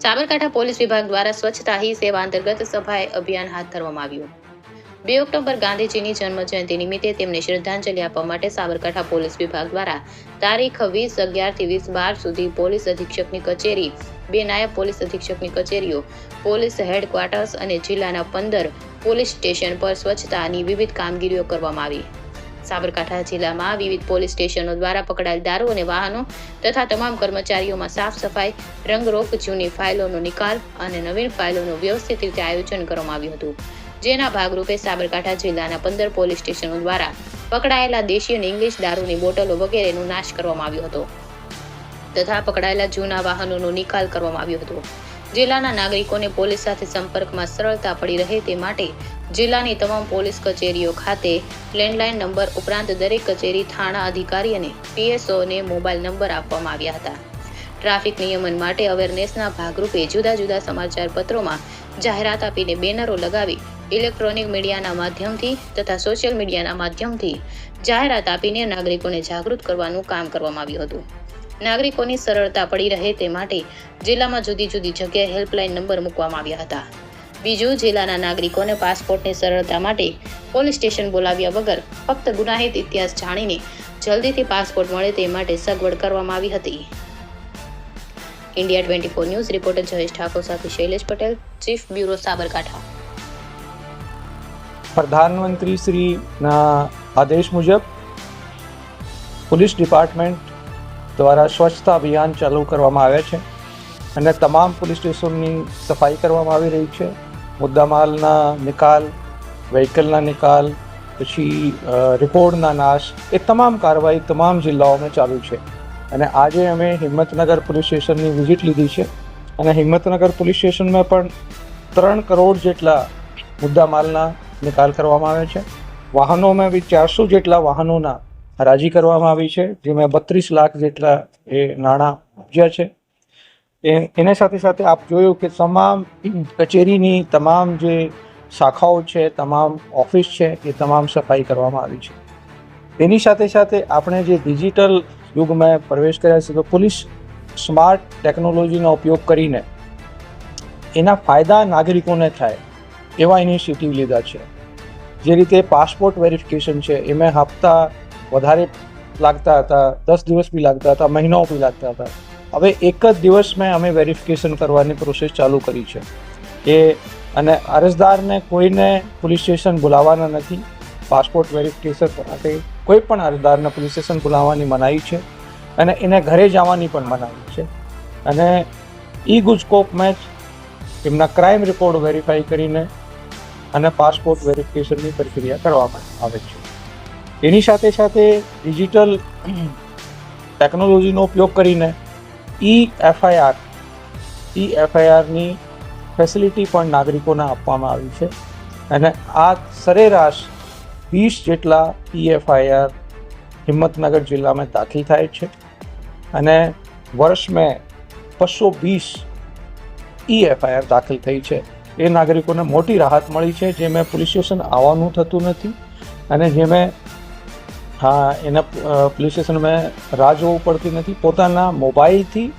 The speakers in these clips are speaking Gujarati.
સાબરકાંઠા પોલીસ વિભાગ દ્વારા સ્વચ્છતા હી સેવા અંતર્ગત સફાઈ અભિયાન હાથ ધરવામાં આવ્યું. 2 ઓક્ટોબર ગાંધીજીની જન્મ જયંતિ નિમિત્તે તેમને શ્રદ્ધાંજલિ આપવા માટે સાબરકાંઠા પોલીસ વિભાગ દ્વારા તારીખ 20/11 થી 20/12 સુધી પોલીસ અધિક્ષકની કચેરી, 2 નાયબ પોલીસ અધિક્ષકની કચેરીઓ, પોલીસ હેડક્વાર્ટર્સ અને જિલ્લાના 15 પોલીસ સ્ટેશન પર સ્વચ્છતાની વિવિધ કામગીરીઓ કરવામાં આવી. સાબરકાંઠા જિલ્લામાં વિવિધ પોલીસ સ્ટેશનો દ્વારા પકડાયેલ દારૂ અને વાહનો તથા તમામ કર્મચારીઓમાં સાફ સફાઈ, રંગરોગ, જૂની ફાઇલોનો નિકાલ અને નવીન ફાઇલોનું વ્યવસ્થિત રીતે આયોજન કરવામાં આવ્યું હતું. જેના ભાગરૂપે સાબરકાંઠા જિલ્લાના 15 પોલીસ સ્ટેશનો દ્વારા પકડાયેલા દેશી અને ઇંગ્લિશ દારૂની બોટલો વગેરેનો નાશ કરવામાં આવ્યો હતો તથા પકડાયેલા જૂના વાહનોનો નિકાલ કરવામાં આવ્યો હતો. જિલ્લાના નાગરિકોને પોલીસ સાથે સંપર્કમાં સરળતા પડી રહે તે માટે જિલ્લાની તમામ પોલીસ કચેરીઓ ખાતે લેન્ડલાઇન નંબર ઉપરાંત દરેક કચેરી, થાણા અધિકારી અને પીએસઓને મોબાઈલ નંબર આપવામાં આવ્યા હતા. ટ્રાફિક નિયમન માટે અવેરનેસના ભાગરૂપે જુદા જુદા સમાચાર પત્રોમાં જાહેરાત આપીને બેનરો લગાવી ઇલેક્ટ્રોનિક મીડિયાના માધ્યમથી તથા સોશિયલ મીડિયાના માધ્યમથી જાહેરાત આપીને નાગરિકોને જાગૃત કરવાનું કામ કરવામાં આવ્યું હતું. નાગરિકોની સરળતા પડી રહે તે માટે જિલ્લામાં જુદી જુદી જગ્યાએ હેલ્પલાઇન નંબર મૂકવામાં આવ્યા હતા. બીજું, જિલ્લાના નાગરિકોને પાસપોર્ટની સરળતા માટે પોલીસ સ્ટેશન બોલાવ્યા વગર ફક્ત ગુનાહિત ઇતિહાસ જાણીને જલ્દીથી પાસપોર્ટ મળે તે માટે સગવડ કરવામાં આવી હતી. India 24 news reporter Jayesh Thakor સાથે શૈલેષ પટેલ, ચીફ બ્યુરો સાબરકાંઠા. પ્રધાનમંત્રી શ્રીના આદેશ મુજબ પોલીસ ડિપાર્ટમેન્ટ દ્વારા સ્વચ્છતા અભિયાન ચાલુ કરવામાં આવે છે અને તમામ પોલીસ સ્ટેશનની સફાઈ કરવામાં આવી રહી છે. મુદ્દામાલના નિકાલ, વ્હીકલના નિકાલ, પછી રિપોર્ટના નાશ, એ તમામ કાર્યવાહી તમામ જિલ્લાઓમાં ચાલુ છે. અને આજે અમે હિંમતનગર પોલીસ સ્ટેશનની વિઝિટ લીધી છે અને હિંમતનગર પોલીસ સ્ટેશનમાં પણ 3 કરોડ જેટલા મુદ્દામાલના નિકાલ કરવામાં આવે છે. વાહનોમાં બી 400 જેટલા વાહનોના હરાજી કરવામાં આવી છે, જેમાં 32 લાખ જેટલા એ નાણાં આપ્યા છે. એને સાથે સાથે આપ જોયું કે તમામ કચેરીની તમામ જે શાખાઓ છે, તમામ ઓફિસ છે, એ તમામ સફાઈ કરવામાં આવી છે. તેની સાથે સાથે આપણે જે ડિજિટલ યુગમાં પ્રવેશ કર્યા છે, તો પોલીસ સ્માર્ટ ટેકનોલોજીનો ઉપયોગ કરીને એના ફાયદા નાગરિકોને થાય એવા ઇનિશિયેટિવ લીધા છે. જે રીતે પાસપોર્ટ વેરિફિકેશન છે, એમાં હપ્તા વધારે લાગતા હતા, 10 દિવસ બી લાગતા હતા, મહિનાઓ બી લાગતા હતા. હવે એક જ દિવસમાં અમે વેરિફિકેશન કરવાની પ્રોસેસ ચાલુ કરી છે કે અને અરજદારને કોઈને પોલીસ સ્ટેશન બોલાવવાના નથી. પાસપોર્ટ વેરિફિકેશન માટે કોઈ પણ અરજદારને પોલીસ સ્ટેશન બોલાવવાની મનાઈ છે અને એને ઘરે જવાની પણ મનાઈ છે. અને ગુજકોપમાં જ એમના ક્રાઇમ રેકોર્ડ વેરીફાઈ કરીને અને પાસપોર્ટ વેરિફિકેશનની પ્રક્રિયા કરવામાં આવે છે. એની સાથે સાથે ડિજિટલ ટેકનોલોજીનો ઉપયોગ કરીને એફઆઈઆરની ફેસિલિટી પણ નાગરિકોને આપવામાં આવી છે. અને આ સરેરાશ 20 જેટલા એફઆઈઆર હિંમતનગર જિલ્લામાં દાખલ થાય છે અને વર્ષમાં 220 એફઆઈઆર દાખલ થઈ છે. એ નાગરિકોને મોટી રાહત મળી છે, જેમાં પોલીસ સ્ટેશન આવવાનું થતું નથી અને જેમાં એના પોલીસ સ્ટેશનમાં રાહ જોવું પડતી નથી. પોતાના મોબાઈલથી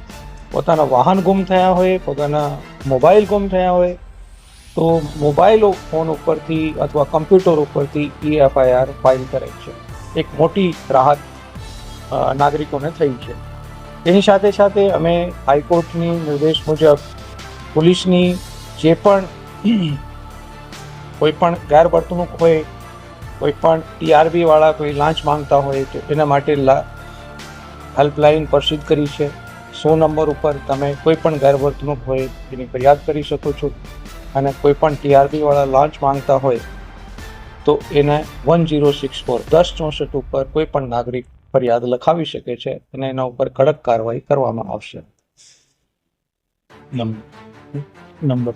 પોતાના વાહન ગુમ થયા હોય, પોતાના મોબાઈલ ગુમ થયા હોય તો મોબાઈલ ફોન ઉપરથી અથવા કમ્પ્યુટર ઉપરથી એફઆઈઆર ફાઇલ કરે છે. એક મોટી રાહત નાગરિકોને થઈ છે. એની સાથે સાથે અમે હાઈકોર્ટની નિર્દેશ મુજબ પોલીસની જે પણ કોઈ પણ ગેરવર્તણૂક હોય, કોઈ પણ ટીઆરબી વાળા કોઈ લાંચ માંગતા હોય તો એના માટે હેલ્પલાઇન પ્રસિદ્ધ કરી છે. 100 નંબર ઉપર તમે કોઈ પણ ગેરવર્તણૂક હોય એની ફરિયાદ કરી શકો છો. અને કોઈ પણ ટીઆરબી વાળા લાંચ માંગતા હોય તો એને 1064 1064 ઉપર કોઈ પણ નાગરિક ફરિયાદ લખાવી શકે છે અને એના ઉપર કડક કાર્યવાહી કરવામાં આવશે. નંબર